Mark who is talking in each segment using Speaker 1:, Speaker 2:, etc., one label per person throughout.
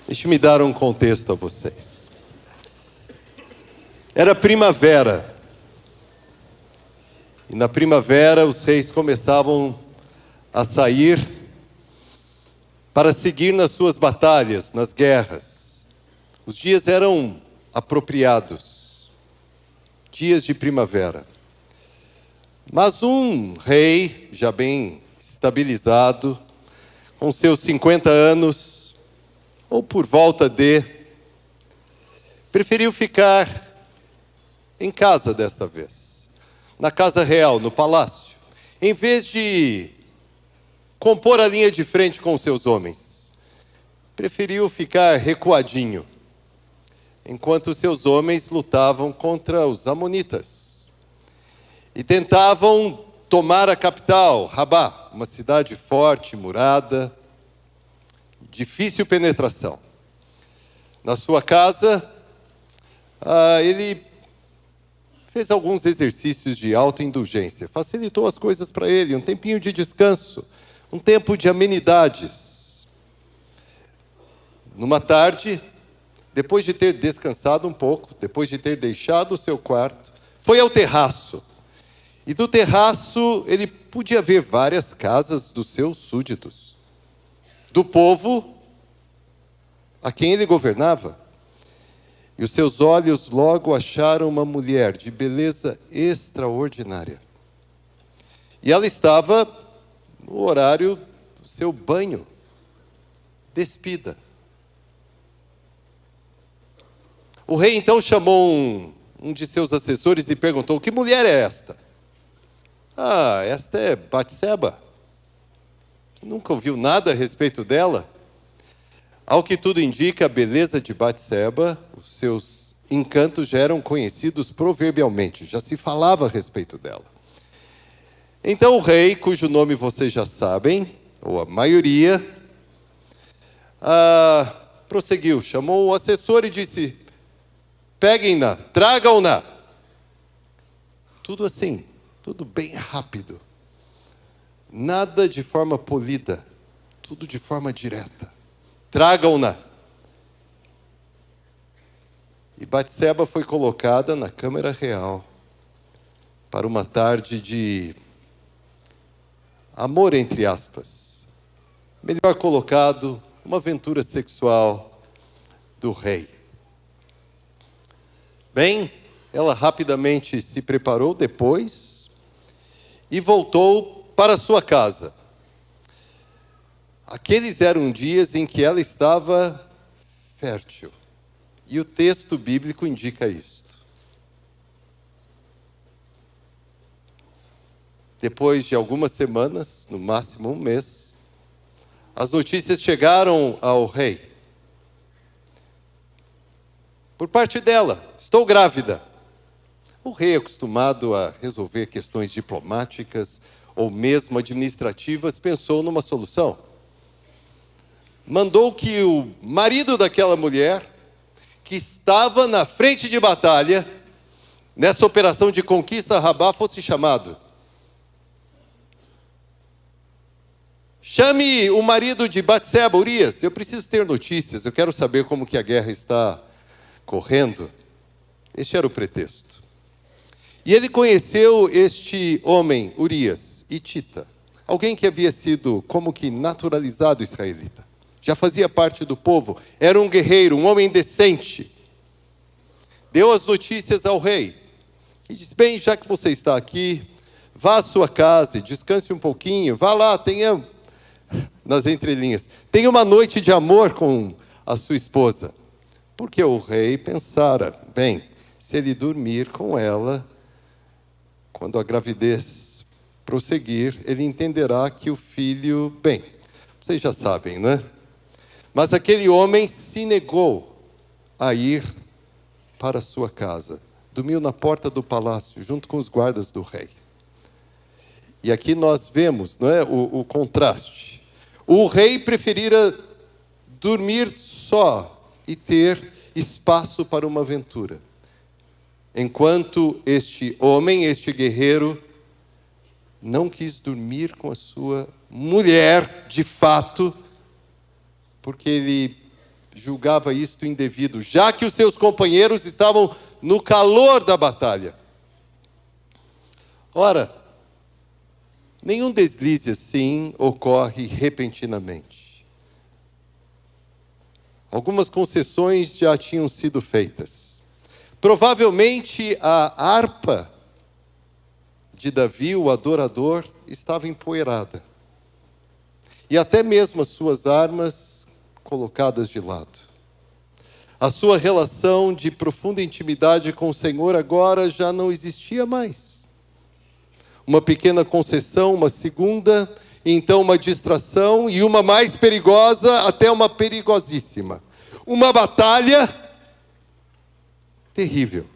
Speaker 1: Deixe-me dar um contexto a vocês. Era primavera. E na primavera os reis começavam a sair para seguir nas suas batalhas, nas guerras. Os dias eram apropriados, dias de primavera. Mas um rei, já bem estabilizado, com seus 50 anos, ou por volta de, preferiu ficar em casa desta vez, na casa real, no palácio, em vez de compor a linha de frente com os seus homens. Preferiu ficar recuadinho, enquanto seus homens lutavam contra os amonitas e tentavam tomar a capital, Rabá, uma cidade forte, murada, difícil penetração. Na sua casa, ele fez alguns exercícios de autoindulgência, facilitou as coisas para ele, um tempinho de descanso, um tempo de amenidades. Numa tarde, depois de ter descansado um pouco, depois de ter deixado o seu quarto, foi ao terraço. E do terraço ele podia ver várias casas dos seus súditos, do povo a quem ele governava. E os seus olhos logo acharam uma mulher de beleza extraordinária. E ela estava no horário do seu banho, despida. O rei então chamou um de seus assessores e perguntou: que mulher é esta? Esta é Batseba. Você nunca ouviu nada a respeito dela? Ao que tudo indica, a beleza de Batseba, os seus encantos já eram conhecidos proverbialmente, já se falava a respeito dela. Então o rei, cujo nome vocês já sabem, ou a maioria, prosseguiu, chamou o assessor e disse: peguem-na, tragam-na. Tudo assim, tudo bem rápido. Nada de forma polida, tudo de forma direta. Tragam-na. E Batseba foi colocada na câmara real para uma tarde de amor, entre aspas. Melhor colocado, uma aventura sexual do rei. Bem, ela rapidamente se preparou depois e voltou para sua casa. Aqueles eram dias em que ela estava fértil. E o texto bíblico indica isto. Depois de algumas semanas, no máximo um mês, as notícias chegaram ao rei. Por parte dela, estou grávida. O rei, acostumado a resolver questões diplomáticas ou mesmo administrativas, pensou numa solução. Mandou que o marido daquela mulher, que estava na frente de batalha, nessa operação de conquista a Rabá, fosse chamado. Chame o marido de Batseba, Urias, eu preciso ter notícias, eu quero saber como que a guerra está correndo. Este era o pretexto. E ele conheceu este homem, Urias, hitita, alguém que havia sido como que naturalizado israelita. Já fazia parte do povo, era um guerreiro, um homem decente. Deu as notícias ao rei. E disse: bem, já que você está aqui, vá à sua casa e descanse um pouquinho. Vá lá, tenha, nas entrelinhas, tenha uma noite de amor com a sua esposa. Porque o rei pensara: bem, se ele dormir com ela, quando a gravidez prosseguir, ele entenderá que o filho... Bem, vocês já sabem, né? Mas aquele homem se negou a ir para a sua casa. Dormiu na porta do palácio, junto com os guardas do rei. E aqui nós vemos, não é, o contraste. O rei preferira dormir só e ter espaço para uma aventura. Enquanto este homem, este guerreiro, não quis dormir com a sua mulher, de fato, porque ele julgava isto indevido, já que os seus companheiros estavam no calor da batalha. Ora, nenhum deslize assim ocorre repentinamente. Algumas concessões já tinham sido feitas. Provavelmente a harpa de Davi, o adorador, estava empoeirada. E até mesmo as suas armas colocadas de lado. A sua relação de profunda intimidade com o Senhor agora já não existia mais. Uma pequena concessão, uma segunda, e então uma distração, e uma mais perigosa, até uma perigosíssima. Uma batalha terrível.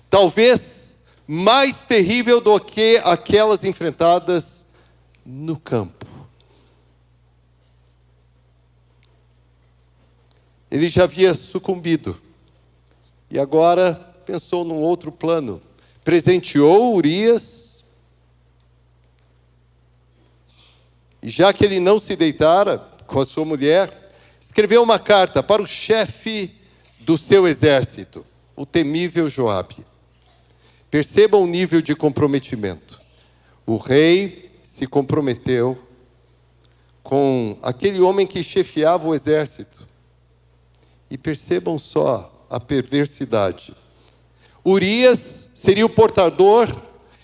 Speaker 1: Talvez mais terrível do que aquelas enfrentadas no campo. Ele já havia sucumbido. E agora pensou num outro plano. Presenteou Urias. E já que ele não se deitara com a sua mulher, escreveu uma carta para o chefe do seu exército, o temível Joabe. Percebam o nível de comprometimento. O rei se comprometeu com aquele homem que chefiava o exército. E percebam só a perversidade. Urias seria o portador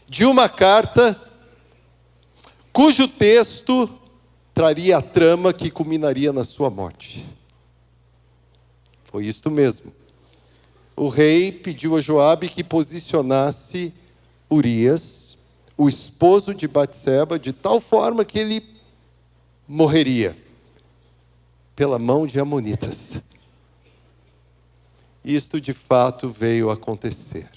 Speaker 1: de uma carta cujo texto traria a trama que culminaria na sua morte. Foi isto mesmo. O rei pediu a Joabe que posicionasse Urias, o esposo de Batseba, de tal forma que ele morreria pela mão de amonitas. Isto de fato veio a acontecer.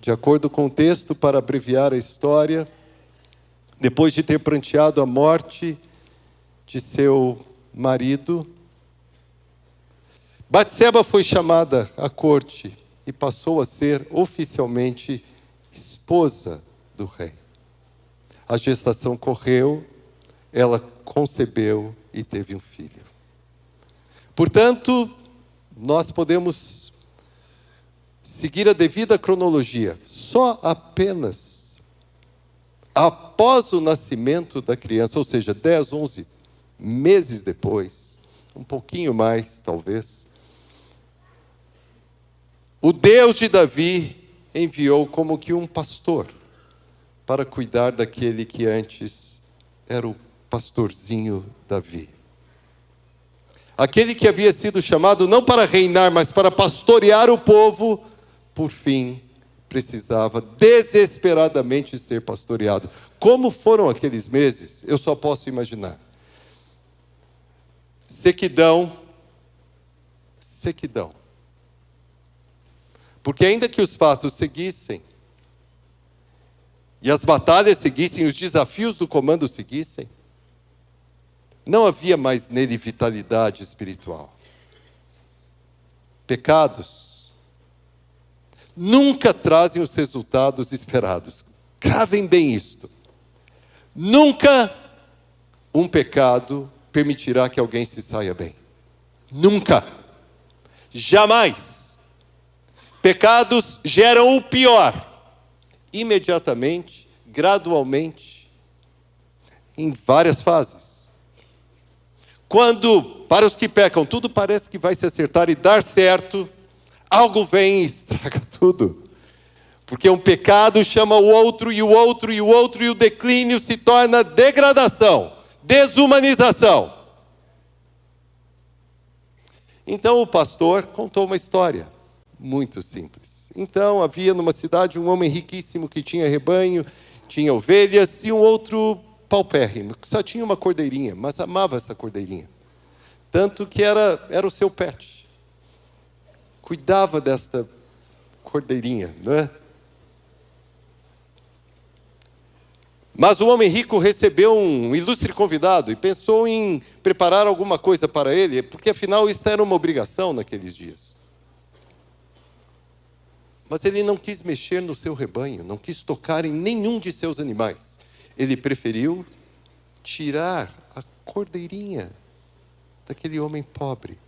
Speaker 1: De acordo com o texto, para abreviar a história, depois de ter pranteado a morte de seu marido, Batseba foi chamada à corte e passou a ser oficialmente esposa do rei. A gestação correu, ela concebeu e teve um filho. Portanto, nós podemos seguir a devida cronologia. Só apenas após o nascimento da criança, ou seja, 10, 11 meses depois, um pouquinho mais, talvez, o Deus de Davi enviou como que um pastor para cuidar daquele que antes era o pastorzinho Davi. Aquele que havia sido chamado não para reinar, mas para pastorear o povo, por fim, precisava desesperadamente ser pastoreado. Como foram aqueles meses? Eu só posso imaginar. Sequidão. Porque ainda que os fatos seguissem, e as batalhas seguissem, os desafios do comando seguissem, não havia mais nele vitalidade espiritual. Pecados nunca trazem os resultados esperados. Gravem bem isto. Nunca um pecado permitirá que alguém se saia bem. Nunca. Jamais. Pecados geram o pior. Imediatamente, gradualmente, em várias fases. Quando, para os que pecam, tudo parece que vai se acertar e dar certo, algo vem e estraga tudo. Porque um pecado chama o outro, e o outro, e o outro, e o declínio se torna degradação, desumanização. Então o pastor contou uma história muito simples. Então havia numa cidade um homem riquíssimo que tinha rebanho, tinha ovelhas, e um outro paupérrimo, que só tinha uma cordeirinha, mas amava essa cordeirinha. Tanto que era o seu pet. Cuidava desta cordeirinha, não é? Mas o homem rico recebeu um ilustre convidado e pensou em preparar alguma coisa para ele, porque afinal isso era uma obrigação naqueles dias. Mas ele não quis mexer no seu rebanho, não quis tocar em nenhum de seus animais. Ele preferiu tirar a cordeirinha daquele homem pobre,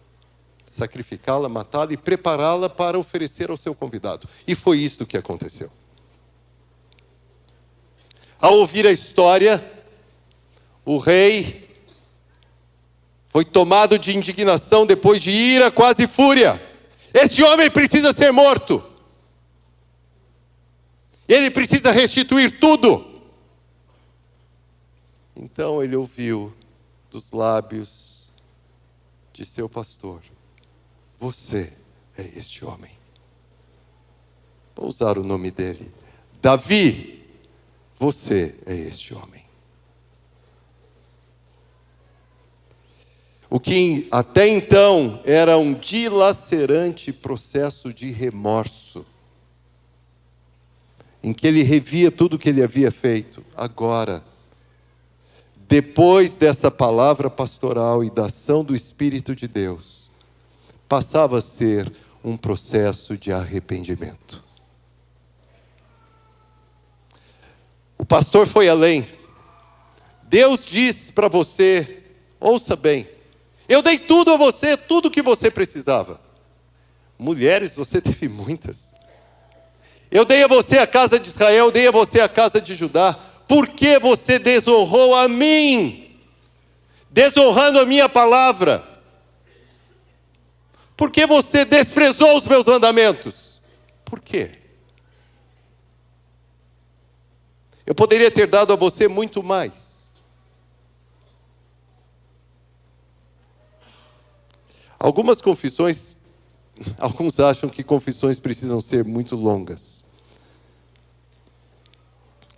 Speaker 1: sacrificá-la, matá-la e prepará-la para oferecer ao seu convidado. E foi isto que aconteceu. Ao ouvir a história, o rei foi tomado de indignação, depois de ira, quase fúria. Este homem precisa ser morto. Ele precisa restituir tudo. Então ele ouviu dos lábios de seu pastor: você é este homem. Vou usar o nome dele. Davi, você é este homem. O que até então era um dilacerante processo de remorso, em que ele revia tudo o que ele havia feito, agora, depois desta palavra pastoral e da ação do Espírito de Deus, passava a ser um processo de arrependimento. O pastor foi além. Deus diz para você: ouça bem, eu dei tudo a você, tudo o que você precisava. Mulheres, você teve muitas. Eu dei a você a casa de Israel, eu dei a você a casa de Judá. Por que você desonrou a mim? Desonrando a minha palavra. Por que você desprezou os meus mandamentos? Por quê? Eu poderia ter dado a você muito mais. Algumas confissões, alguns acham que confissões precisam ser muito longas.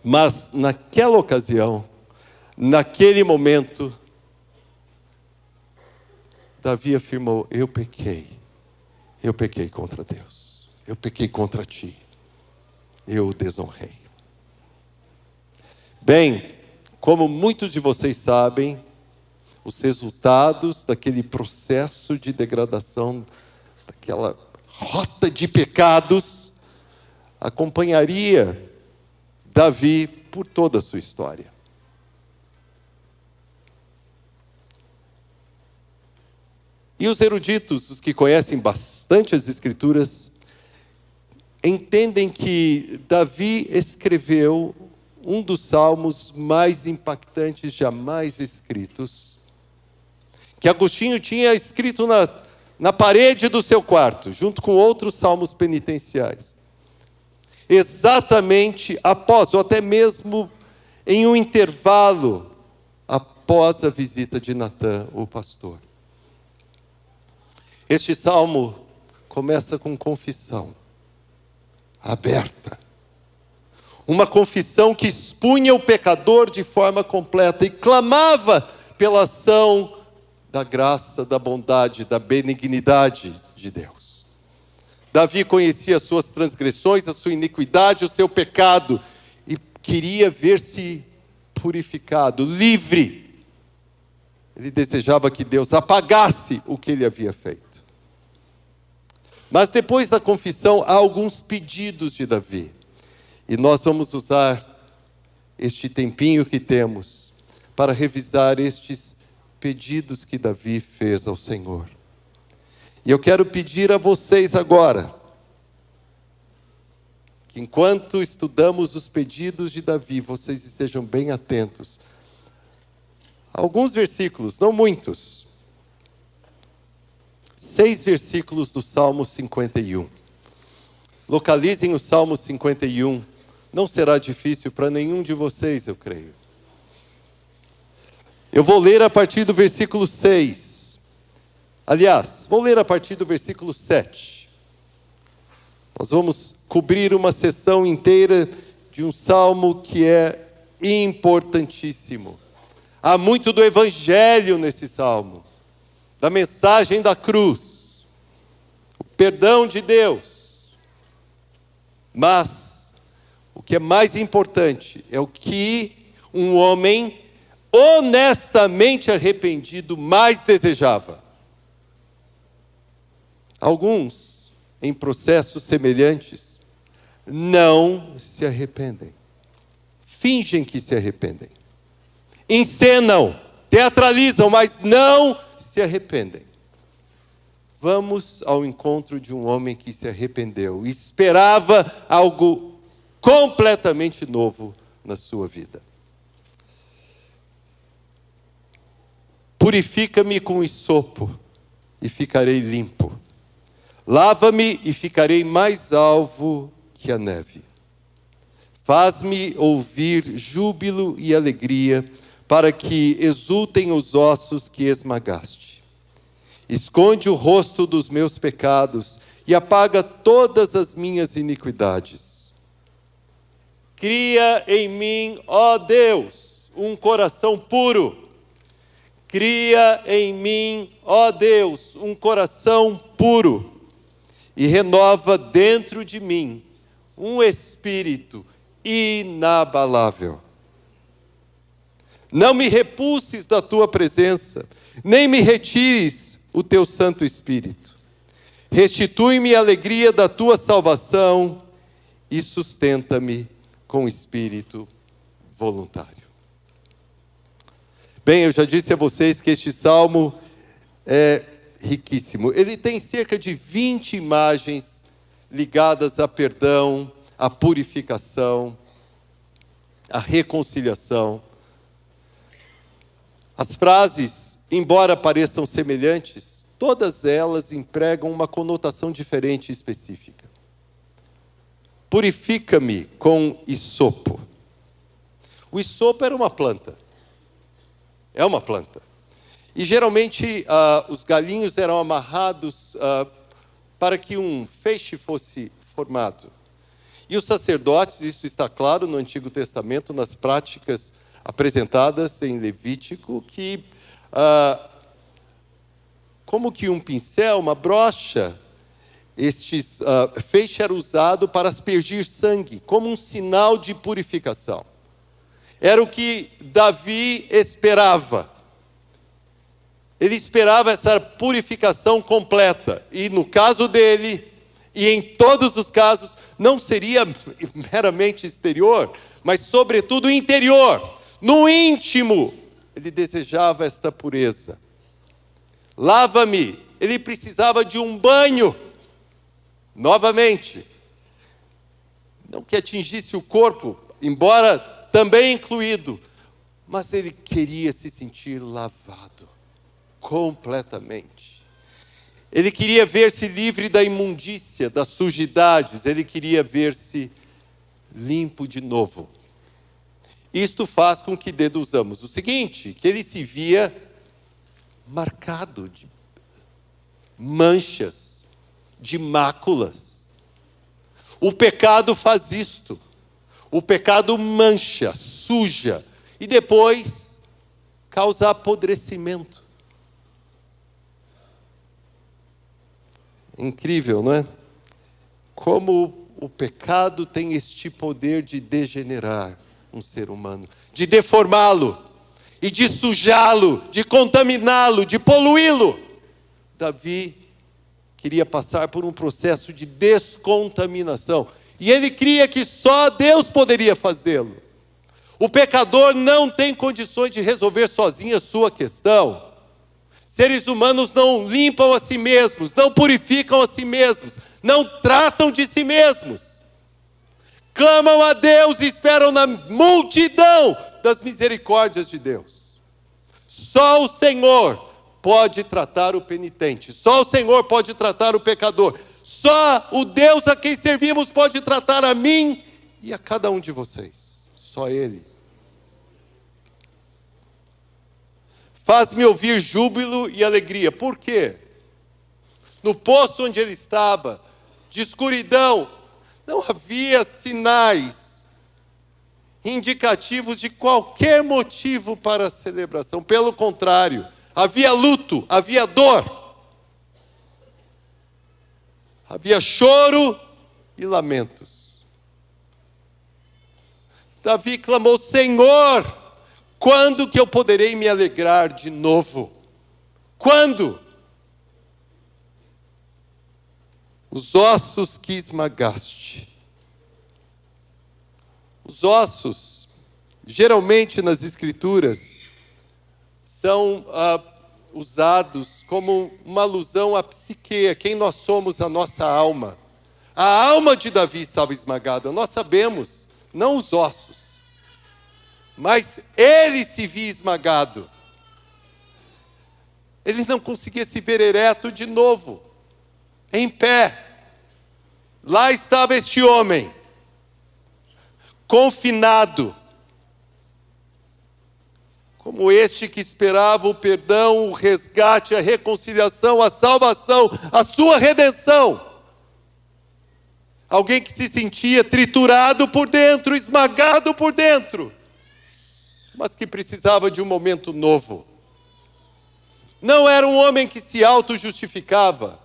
Speaker 1: Mas naquela ocasião, naquele momento, Davi afirmou: eu pequei contra Deus, eu pequei contra ti, eu o desonrei. Bem, como muitos de vocês sabem, os resultados daquele processo de degradação, daquela rota de pecados, acompanharia Davi por toda a sua história. E os eruditos, os que conhecem bastante as Escrituras, entendem que Davi escreveu um dos salmos mais impactantes jamais escritos, que Agostinho tinha escrito na parede do seu quarto, junto com outros salmos penitenciais. Exatamente após, ou até mesmo em um intervalo, após a visita de Natã, o pastor. Este salmo começa com confissão aberta. Uma confissão que expunha o pecador de forma completa e clamava pela ação da graça, da bondade, da benignidade de Deus. Davi conhecia as suas transgressões, a sua iniquidade, o seu pecado, e queria ver-se purificado, livre. Ele desejava que Deus apagasse o que ele havia feito. Mas depois da confissão, há alguns pedidos de Davi. E nós vamos usar este tempinho que temos para revisar estes pedidos que Davi fez ao Senhor. E eu quero pedir a vocês agora, que enquanto estudamos os pedidos de Davi, vocês estejam bem atentos. Alguns versículos, não muitos. 6 versículos do Salmo 51. Localizem o Salmo 51. Não será difícil para nenhum de vocês, eu creio. Eu vou ler a partir do versículo 6. Aliás, vou ler a partir do versículo 7. Nós vamos cobrir uma sessão inteira de um salmo que é importantíssimo. Há muito do evangelho nesse salmo, da mensagem da cruz, o perdão de Deus. Mas o que é mais importante é o que um homem honestamente arrependido mais desejava. Alguns, em processos semelhantes, não se arrependem. Fingem que se arrependem. Encenam, teatralizam, mas não se arrependem. Vamos ao encontro de um homem que se arrependeu e esperava algo completamente novo na sua vida. Purifica-me com hisopo e ficarei limpo. Lava-me e ficarei mais alvo que a neve. Faz-me ouvir júbilo e alegria, para que exultem os ossos que esmagaste. Esconde o rosto dos meus pecados e apaga todas as minhas iniquidades. Cria em mim, ó Deus, um coração puro. Cria em mim, ó Deus, um coração puro. E renova dentro de mim um espírito inabalável. Não me repulses da tua presença, nem me retires o teu Santo Espírito. Restitui-me a alegria da tua salvação e sustenta-me com espírito voluntário. Bem, eu já disse a vocês que este salmo é riquíssimo. Ele tem cerca de 20 imagens ligadas a perdão, a purificação, a reconciliação. As frases, embora pareçam semelhantes, todas elas empregam uma conotação diferente e específica. Purifica-me com hisopo. O hisopo era uma planta. É uma planta. E geralmente os galinhos eram amarrados para que um feixe fosse formado. E os sacerdotes, isso está claro no Antigo Testamento, nas práticas apresentadas em Levítico, que como que um pincel, uma brocha, feixe era usado para aspergir sangue, como um sinal de purificação. Era o que Davi esperava. Ele esperava essa purificação completa. E no caso dele, e em todos os casos, não seria meramente exterior, mas sobretudo interior. No íntimo, ele desejava esta pureza. Lava-me. Ele precisava de um banho. Novamente. Não que atingisse o corpo, embora também incluído, mas ele queria se sentir lavado completamente. Ele queria ver-se livre da imundícia, das sujidades, ele queria ver-se limpo de novo. Isto faz com que deduzamos o seguinte, que ele se via marcado de manchas, de máculas. O pecado faz isto. O pecado mancha, suja, e depois causa apodrecimento. Incrível, não é? Como o pecado tem este poder de degenerar um ser humano, de deformá-lo, e de sujá-lo, de contaminá-lo, de poluí-lo. Davi queria passar por um processo de descontaminação. E ele cria que só Deus poderia fazê-lo. O pecador não tem condições de resolver sozinho a sua questão. Seres humanos não limpam a si mesmos, não purificam a si mesmos, não tratam de si mesmos. Clamam a Deus e esperam na multidão das misericórdias de Deus. Só o Senhor pode tratar o penitente, só o Senhor pode tratar o pecador. Só o Deus a quem servimos pode tratar a mim e a cada um de vocês. Só Ele. Faz-me ouvir júbilo e alegria. Por quê? No poço onde ele estava, de escuridão, não havia sinais indicativos de qualquer motivo para a celebração. Pelo contrário, havia luto, havia dor. Havia choro e lamentos. Davi clamou: Senhor, quando que eu poderei me alegrar de novo? Quando? Os ossos que esmagaste. Os ossos, geralmente nas Escrituras, são usados como uma alusão à psique, a quem nós somos, a nossa alma. A alma de Davi estava esmagada, nós sabemos, não os ossos. Mas ele se via esmagado. Ele não conseguia se ver ereto de novo, em pé. Lá estava este homem, confinado, como este que esperava o perdão, o resgate, a reconciliação, a salvação, a sua redenção. Alguém que se sentia triturado por dentro, esmagado por dentro, mas que precisava de um momento novo. Não era um homem que se auto-justificava.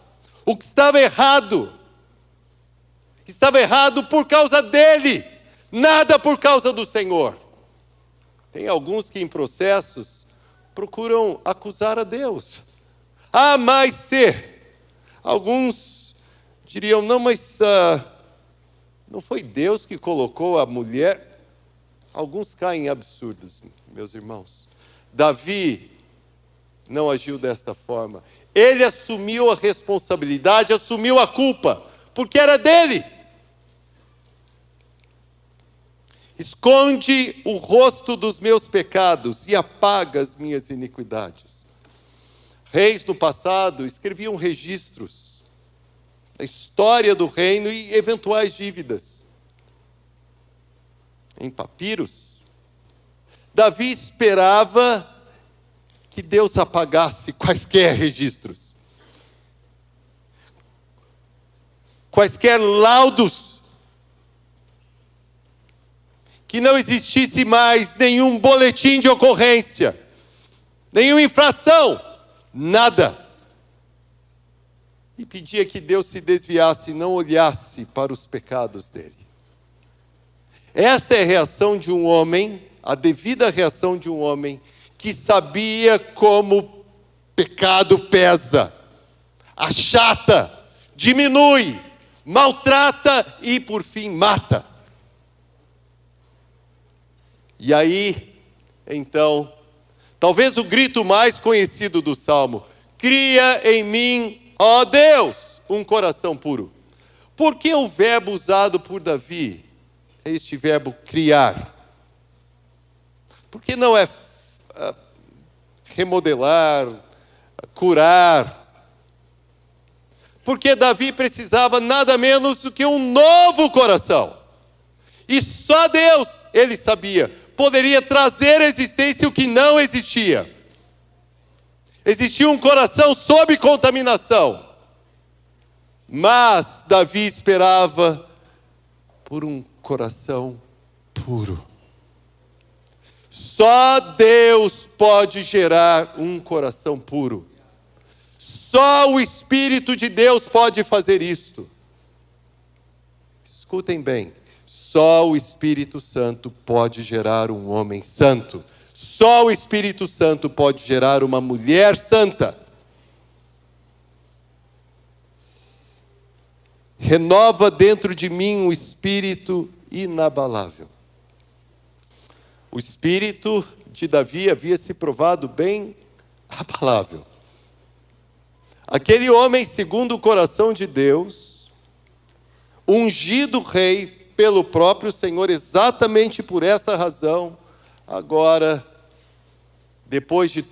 Speaker 1: O que estava errado por causa dele, nada por causa do Senhor. Tem alguns que em processos procuram acusar a Deus. Mas se. Alguns diriam, não, mas não foi Deus que colocou a mulher. Alguns caem em absurdos, meus irmãos. Davi não agiu desta forma. Ele assumiu a responsabilidade, assumiu a culpa, porque era dele. Esconde o rosto dos meus pecados e apaga as minhas iniquidades. Reis no passado escreviam registros da história do reino e eventuais dívidas em papiros. Davi esperava que Deus apagasse quaisquer registros, quaisquer laudos, que não existisse mais nenhum boletim de ocorrência, nenhuma infração, nada. E pedia que Deus se desviasse e não olhasse para os pecados dele. Esta é a reação de um homem, a devida reação de um homem que sabia como o pecado pesa, achata, diminui, maltrata e, por fim, mata. E aí, então, talvez o grito mais conhecido do Salmo: cria em mim, ó Deus, um coração puro. Por que o verbo usado por Davi é este verbo criar? Por que não é remodelar, curar? Porque Davi precisava nada menos do que um novo coração. E só Deus, ele sabia, poderia trazer à existência o que não existia. Existia um coração sob contaminação. Mas Davi esperava por um coração puro. Só Deus pode gerar um coração puro. Só o Espírito de Deus pode fazer isto. Escutem bem. Só o Espírito Santo pode gerar um homem santo. Só o Espírito Santo pode gerar uma mulher santa. Renova dentro de mim um espírito inabalável. O espírito de Davi havia se provado bem abalável. Aquele homem, segundo o coração de Deus, ungido rei pelo próprio Senhor, exatamente por esta razão, agora, depois de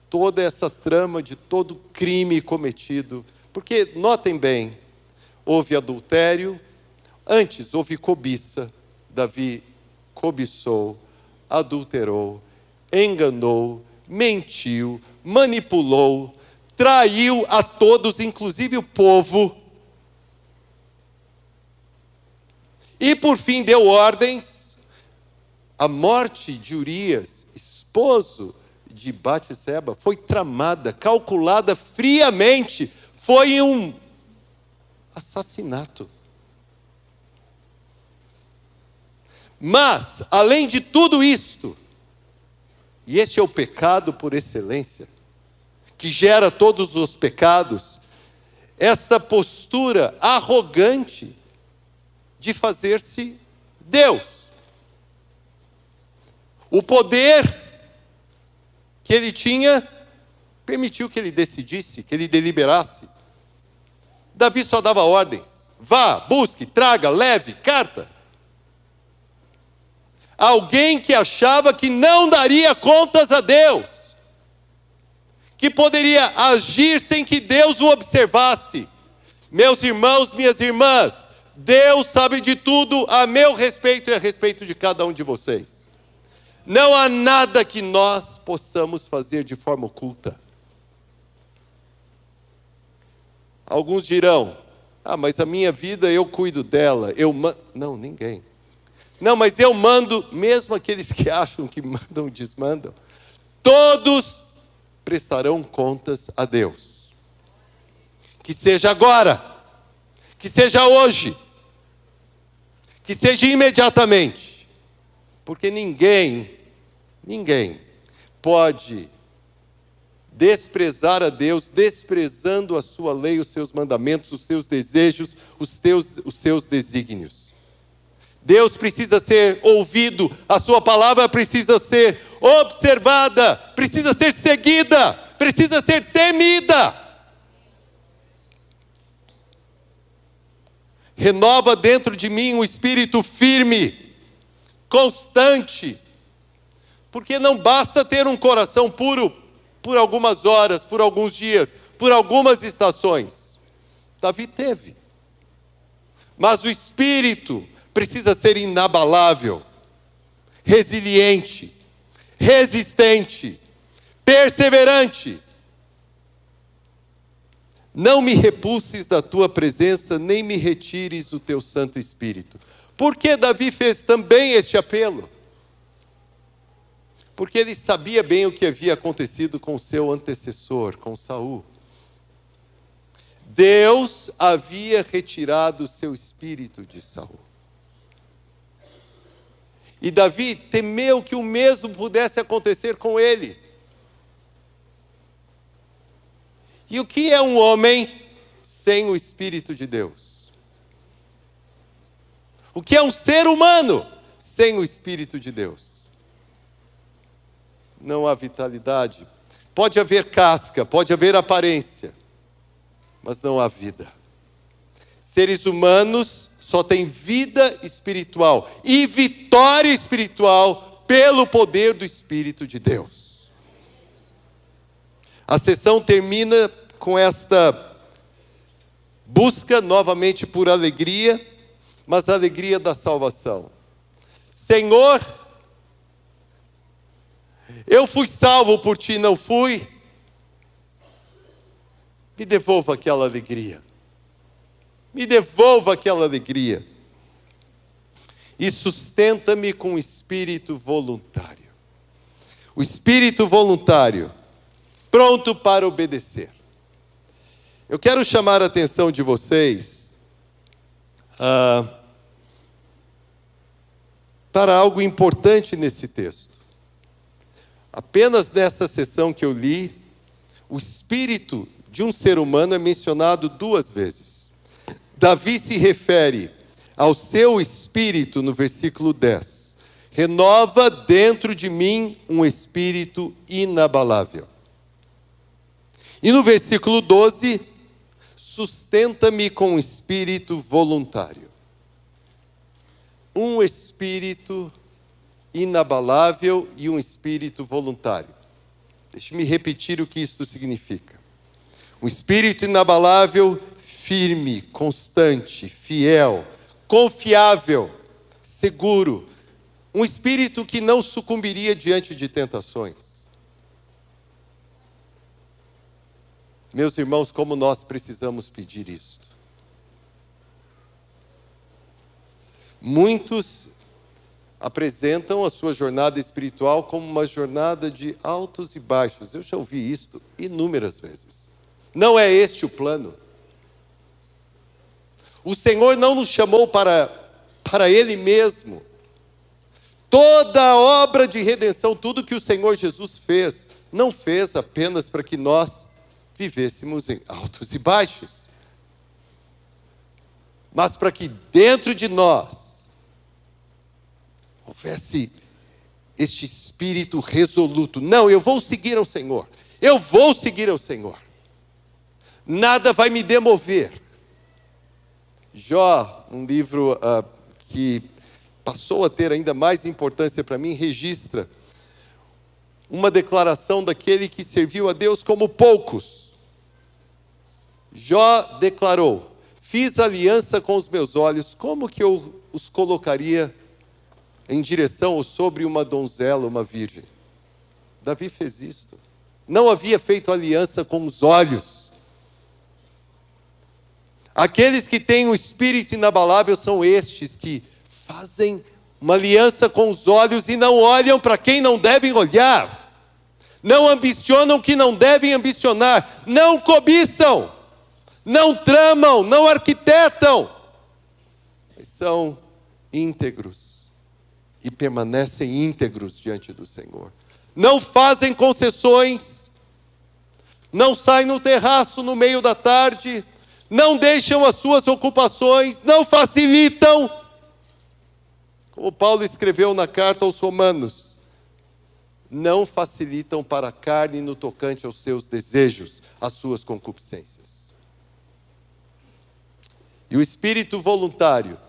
Speaker 1: toda essa trama, de todo crime cometido, porque, notem bem, houve adultério, antes houve cobiça, Davi cobiçou, adulterou, enganou, mentiu, manipulou, traiu a todos, inclusive o povo, e por fim deu ordens. A morte de Urias, esposo de Batseba, foi tramada, calculada friamente, foi um assassinato. Mas, além de tudo isto, e este é o pecado por excelência, que gera todos os pecados, esta postura arrogante de fazer-se Deus. O poder que ele tinha permitiu que ele decidisse, que ele deliberasse. Davi só dava ordens. Vá, busque, traga, leve, carta. Alguém que achava que não daria contas a Deus, que poderia agir sem que Deus o observasse. Meus irmãos, minhas irmãs, Deus sabe de tudo a meu respeito e a respeito de cada um de vocês. Não há nada que nós possamos fazer de forma oculta. Alguns dirão, mas a minha vida eu cuido dela, Não, ninguém. Não, mas eu mando, mesmo aqueles que acham que mandam e desmandam, todos prestarão contas a Deus. Que seja agora, que seja hoje, que seja imediatamente, porque ninguém pode desprezar a Deus, desprezando a sua lei, os seus mandamentos, os seus desejos, os seus desígnios. Deus precisa ser ouvido, a sua palavra precisa ser observada, precisa ser seguida, precisa ser temida. Renova dentro de mim um espírito firme, constante, porque não basta ter um coração puro por algumas horas, por alguns dias, por algumas estações. Davi teve. Mas o espírito precisa ser inabalável, resiliente, resistente, perseverante. Não me repulses da tua presença, nem me retires o teu Santo Espírito. Por que Davi fez também este apelo? Porque ele sabia bem o que havia acontecido com seu antecessor, com Saul. Deus havia retirado o seu espírito de Saul. E Davi temeu que o mesmo pudesse acontecer com ele. E o que é um homem sem o Espírito de Deus? O que é um ser humano sem o Espírito de Deus? Não há vitalidade. Pode haver casca, pode haver aparência, mas não há vida. Seres humanos só têm vida espiritual e vitória espiritual pelo poder do Espírito de Deus. A sessão termina com esta busca novamente por alegria, mas a alegria da salvação. Senhor, eu fui salvo por ti, não fui? Me devolva aquela alegria. Me devolva aquela alegria. E sustenta-me com o espírito voluntário. O espírito voluntário, pronto para obedecer. Eu quero chamar a atenção de vocês para algo importante nesse texto. Apenas nesta sessão que eu li, o espírito de um ser humano é mencionado 2 vezes. Davi se refere ao seu espírito no versículo 10. Renova dentro de mim um espírito inabalável. E no versículo 12, sustenta-me com um espírito voluntário. Um espírito inabalável e um espírito voluntário. Deixe-me repetir o que isto significa. Um espírito inabalável, firme, constante, fiel, confiável, seguro. Um espírito que não sucumbiria diante de tentações. Meus irmãos, como nós precisamos pedir isto. Muitos apresentam a sua jornada espiritual como uma jornada de altos e baixos. Eu já ouvi isto inúmeras vezes. Não é este o plano. O Senhor não nos chamou para Ele mesmo. Toda a obra de redenção, tudo que o Senhor Jesus fez, não fez apenas para que nós vivêssemos em altos e baixos, mas para que dentro de nós houvesse este espírito resoluto. Não, eu vou seguir ao Senhor. Eu vou seguir ao Senhor. Nada vai me demover. Jó, um livro que passou a ter ainda mais importância para mim, registra uma declaração daquele que serviu a Deus como poucos. Jó declarou: fiz aliança com os meus olhos, como que eu os colocaria em direção ou sobre uma donzela, uma virgem? Davi fez isto. Não havia feito aliança com os olhos. Aqueles que têm um espírito inabalável são estes que fazem uma aliança com os olhos e não olham para quem não devem olhar. Não ambicionam o que não devem ambicionar. Não cobiçam. Não tramam. Não arquitetam. Mas são íntegros. E permanecem íntegros diante do Senhor. Não fazem concessões. Não saem no terraço no meio da tarde. Não deixam as suas ocupações. Não facilitam. Como Paulo escreveu na carta aos Romanos: não facilitam para a carne no tocante aos seus desejos, às suas concupiscências. E o espírito voluntário.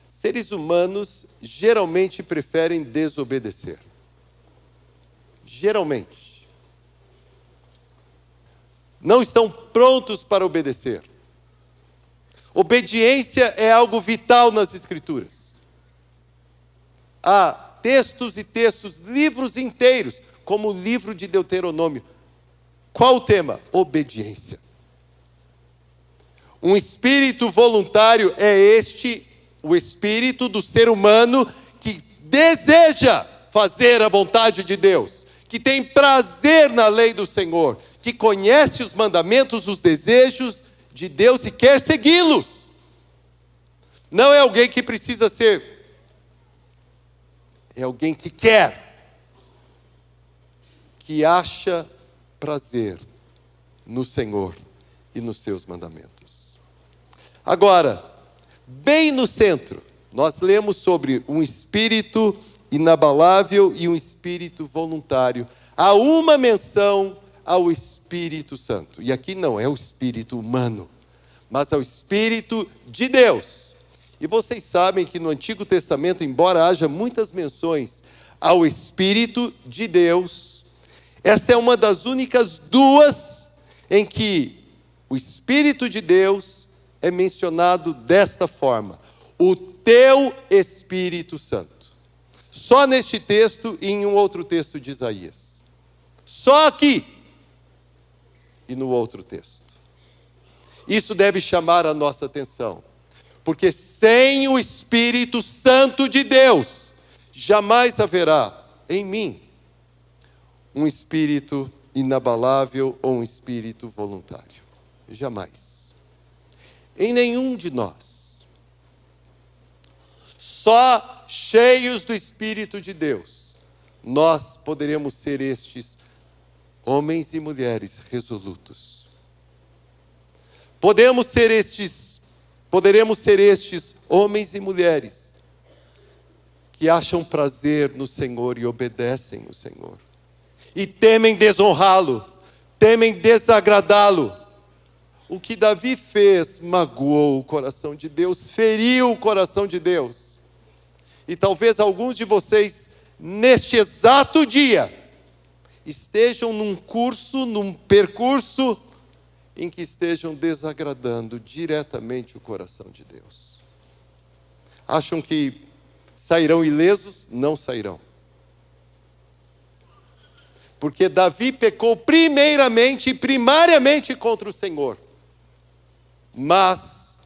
Speaker 1: Seres humanos geralmente preferem desobedecer. Geralmente. Não estão prontos para obedecer. Obediência é algo vital nas Escrituras. Há textos e textos, livros inteiros, como o livro de Deuteronômio. Qual o tema? Obediência. Um espírito voluntário é o espírito do ser humano que deseja fazer a vontade de Deus, que tem prazer na lei do Senhor, que conhece os mandamentos, os desejos de Deus e quer segui-los. Não é alguém que precisa ser. É alguém que quer, que acha prazer no Senhor e nos seus mandamentos. Agora, bem no centro, nós lemos sobre um espírito inabalável e um espírito voluntário. Há uma menção ao Espírito Santo. E aqui não é o espírito humano, mas é o Espírito de Deus. E vocês sabem que no Antigo Testamento, embora haja muitas menções ao Espírito de Deus, esta é uma das únicas duas em que o Espírito de Deus é mencionado desta forma: o teu Espírito Santo. Só neste texto e em um outro texto de Isaías. Só aqui e no outro texto. Isso deve chamar a nossa atenção. Porque sem o Espírito Santo de Deus, jamais haverá em mim um espírito inabalável ou um espírito voluntário. Jamais. Em nenhum de nós. Só cheios do Espírito de Deus, nós poderemos ser estes homens e mulheres resolutos. Poderemos ser estes homens e mulheres que acham prazer no Senhor e obedecem o Senhor. E temem desonrá-lo, temem desagradá-lo. O que Davi fez magoou o coração de Deus, feriu o coração de Deus. E talvez alguns de vocês, neste exato dia, estejam num percurso em que estejam desagradando diretamente o coração de Deus. Acham que sairão ilesos? Não sairão. Porque Davi pecou primeiramente e primariamente contra o Senhor. Mas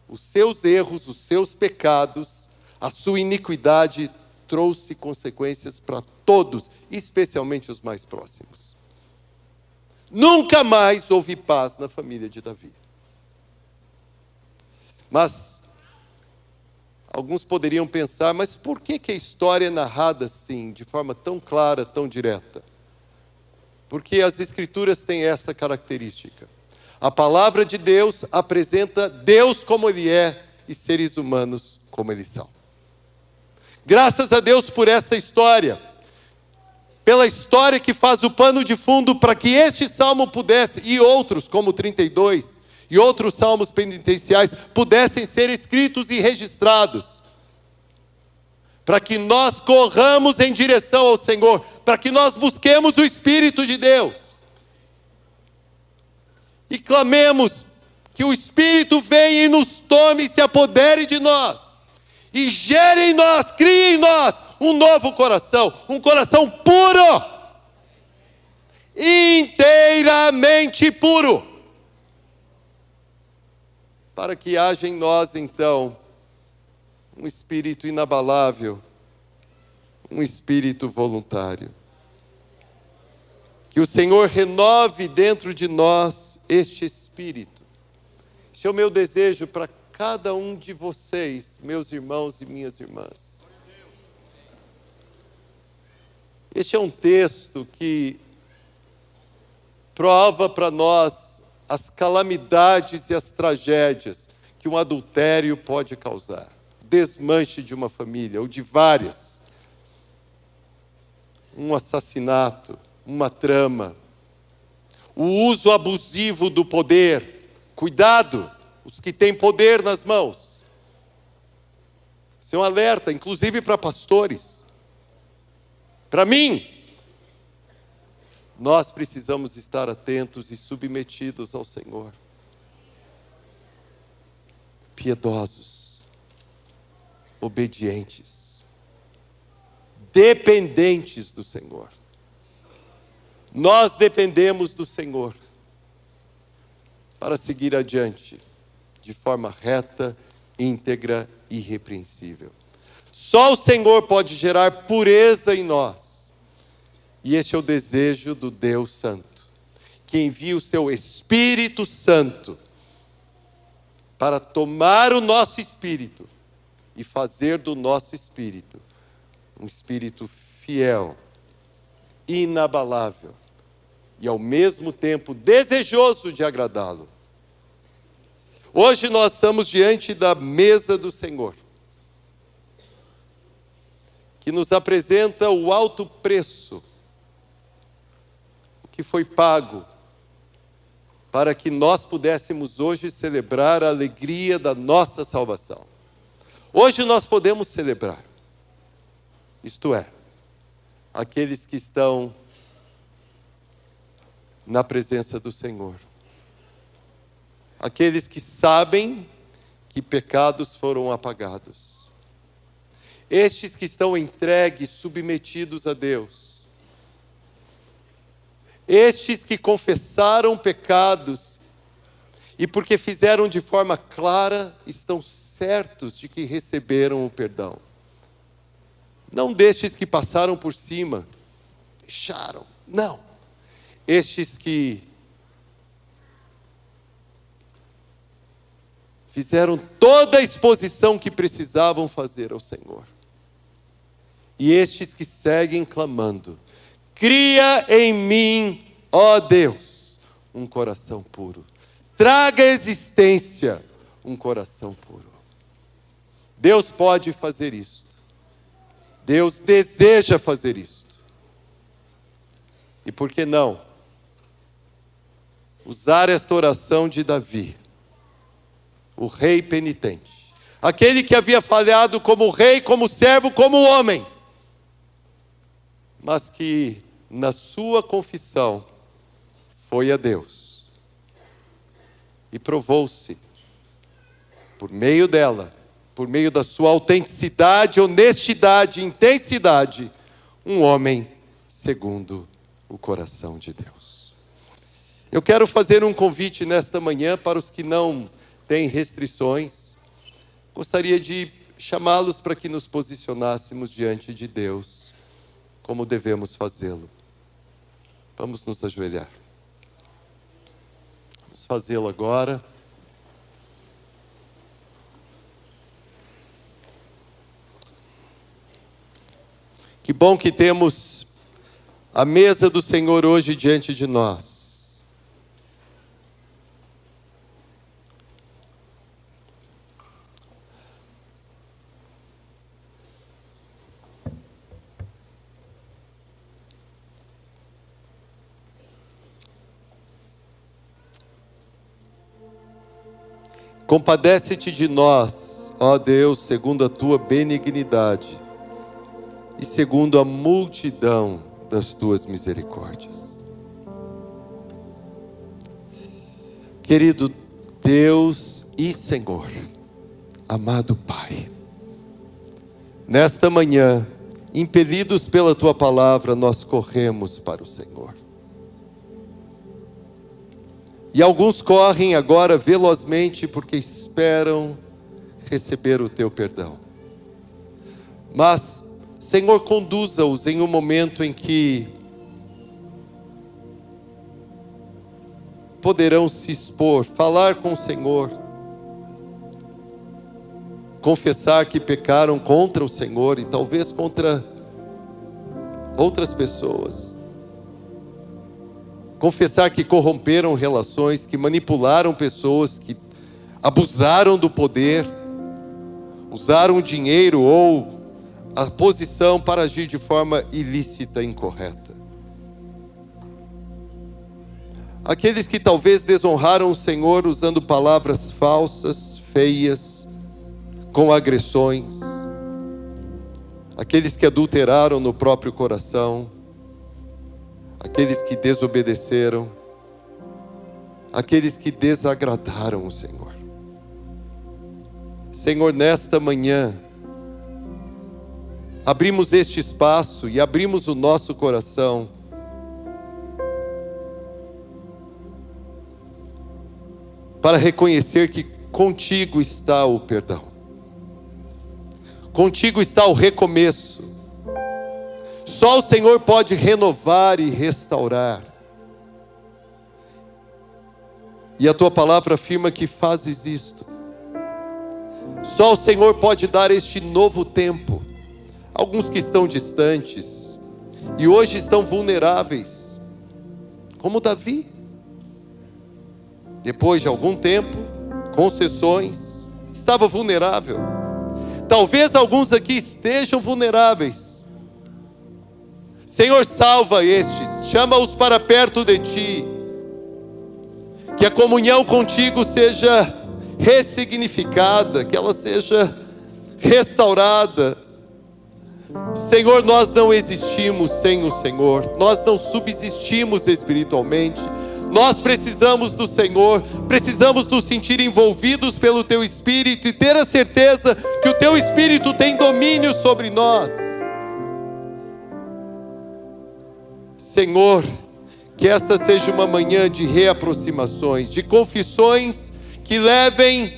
Speaker 1: os seus erros, os seus pecados, a sua iniquidade trouxe consequências para todos, especialmente os mais próximos. Nunca mais houve paz na família de Davi. Mas alguns poderiam pensar, mas por que a história é narrada assim, de forma tão clara, tão direta? Porque as Escrituras têm esta característica. A palavra de Deus apresenta Deus como Ele é e seres humanos como eles são. Graças a Deus por esta história. pela história que faz o pano de fundo para que este salmo pudesse, e outros, como o 32, e outros salmos penitenciais, pudessem ser escritos e registrados. Para que nós corramos em direção ao Senhor, para que nós busquemos o Espírito de Deus. E clamemos que o Espírito venha e nos tome e se apodere de nós. E gere em nós, crie em nós um novo coração, um coração puro. Inteiramente puro. Para que haja em nós, então, um espírito inabalável, um espírito voluntário. Que o Senhor renove dentro de nós este espírito. Este é o meu desejo para cada um de vocês, meus irmãos e minhas irmãs. Este é um texto que prova para nós as calamidades e as tragédias que um adultério pode causar. Desmanche de uma família, ou de várias. Um assassinato, uma trama. O uso abusivo do poder. Cuidado, os que têm poder nas mãos. Isso é um alerta, inclusive para pastores. Para mim. Nós precisamos estar atentos e submetidos ao Senhor. Piedosos. Obedientes. Dependentes do Senhor. Nós dependemos do Senhor para seguir adiante de forma reta, íntegra e irrepreensível. Só o Senhor pode gerar pureza em nós. E este é o desejo do Deus Santo, que envia o seu Espírito Santo para tomar o nosso espírito e fazer do nosso espírito um espírito fiel, inabalável e ao mesmo tempo desejoso de agradá-lo. Hoje nós estamos diante da mesa do Senhor, que nos apresenta o alto preço que foi pago para que nós pudéssemos hoje celebrar a alegria da nossa salvação. Hoje nós podemos celebrar, isto é, aqueles que estão na presença do Senhor. Aqueles que sabem que pecados foram apagados. Estes que estão entregues, submetidos a Deus. Estes que confessaram pecados e porque fizeram de forma clara, estão certos de que receberam o perdão. Não destes que passaram por cima, deixaram, não. Estes que fizeram toda a exposição que precisavam fazer ao Senhor. E estes que seguem clamando, cria em mim, ó Deus, um coração puro. Traga à existência um coração puro. Deus pode fazer isto. Deus deseja fazer isto. E por que não usar esta oração de Davi, o rei penitente, aquele que havia falhado como rei, como servo, como homem, mas que na sua confissão foi a Deus e provou-se por meio dela, por meio da sua autenticidade, honestidade, intensidade, um homem segundo o coração de Deus. Eu quero fazer um convite nesta manhã para os que não têm restrições. Gostaria de chamá-los para que nos posicionássemos diante de Deus, como devemos fazê-lo. Vamos nos ajoelhar. Vamos fazê-lo agora. Que bom que temos a mesa do Senhor hoje diante de nós. Compadece-te de nós, ó Deus, segundo a tua benignidade e segundo a multidão das tuas misericórdias. Querido Deus e Senhor, amado Pai, nesta manhã, impelidos pela tua palavra, nós corremos para o Senhor. E alguns correm agora velozmente porque esperam receber o teu perdão. Mas, Senhor, conduza-os em um momento em que poderão se expor, falar com o Senhor, confessar que pecaram contra o Senhor e talvez contra outras pessoas. Confessar que corromperam relações, que manipularam pessoas, que abusaram do poder, usaram o dinheiro ou a posição para agir de forma ilícita e incorreta. Aqueles que talvez desonraram o Senhor usando palavras falsas, feias, com agressões. Aqueles que adulteraram no próprio coração. Aqueles que desobedeceram, aqueles que desagradaram o Senhor. Senhor, nesta manhã, abrimos este espaço e abrimos o nosso coração para reconhecer que contigo está o perdão, contigo está o recomeço. Só o Senhor pode renovar e restaurar. E a tua palavra afirma que fazes isto. Só o Senhor pode dar este novo tempo. Alguns que estão distantes e hoje estão vulneráveis, como Davi. Depois de algum tempo, concessões, estava vulnerável. Talvez alguns aqui estejam vulneráveis. Senhor, salva estes, chama-os para perto de Ti, que a comunhão contigo seja ressignificada, que ela seja restaurada. Senhor, nós não existimos sem o Senhor, nós não subsistimos espiritualmente, nós precisamos do Senhor, precisamos nos sentir envolvidos pelo Teu Espírito e ter a certeza que o Teu Espírito tem domínio sobre nós. Senhor, que esta seja uma manhã de reaproximações, de confissões que levem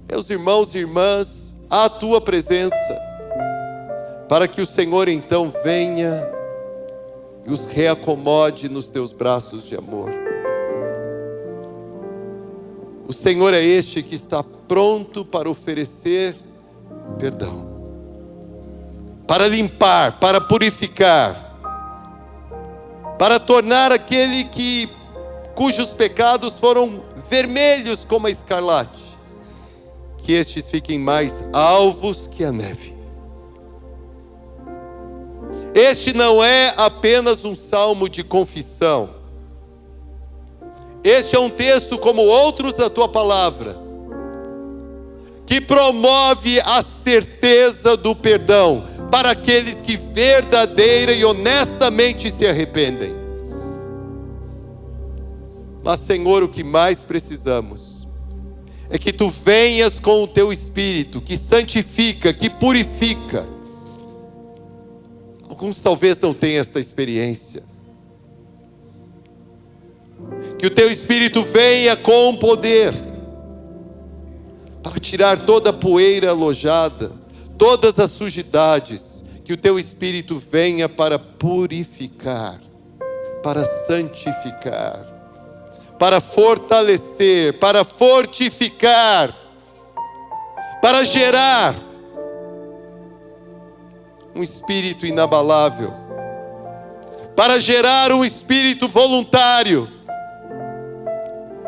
Speaker 1: meus irmãos e irmãs à Tua presença, para que o Senhor então venha e os reacomode nos Teus braços de amor. O Senhor é este que está pronto para oferecer perdão, para limpar, para purificar, para tornar aquele cujos pecados foram vermelhos como a escarlate, que estes fiquem mais alvos que a neve. Este não é apenas um salmo de confissão. Este é um texto como outros da Tua palavra, que promove a certeza do perdão para aqueles que verdadeira e honestamente se arrependem. Mas, Senhor, o que mais precisamos é que Tu venhas com o Teu Espírito, que santifica, que purifica. Alguns talvez não tenham esta experiência. Que o Teu Espírito venha com poder para tirar toda a poeira alojada, todas as sujidades. Que o Teu Espírito venha para purificar, para santificar, para fortalecer, para fortificar, para gerar um espírito inabalável, para gerar um espírito voluntário.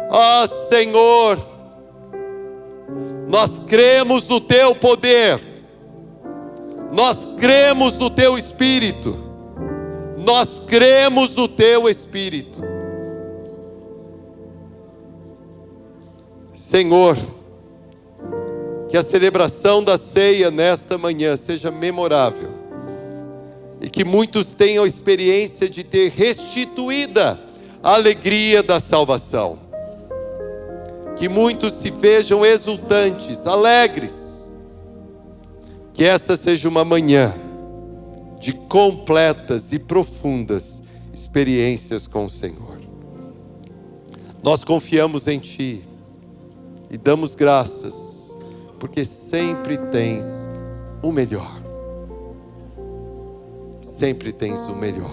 Speaker 1: Ó Senhor, nós cremos no Teu poder, nós cremos no Teu Espírito, nós cremos no Teu Espírito. Senhor, Que a celebração da ceia nesta manhã seja memorável. E que muitos tenham a experiência de ter restituída a alegria da salvação. Que muitos se vejam exultantes, alegres. Que esta seja uma manhã de completas e profundas experiências com o Senhor. Nós confiamos em Ti e damos graças, porque sempre tens o melhor. Sempre tens o melhor.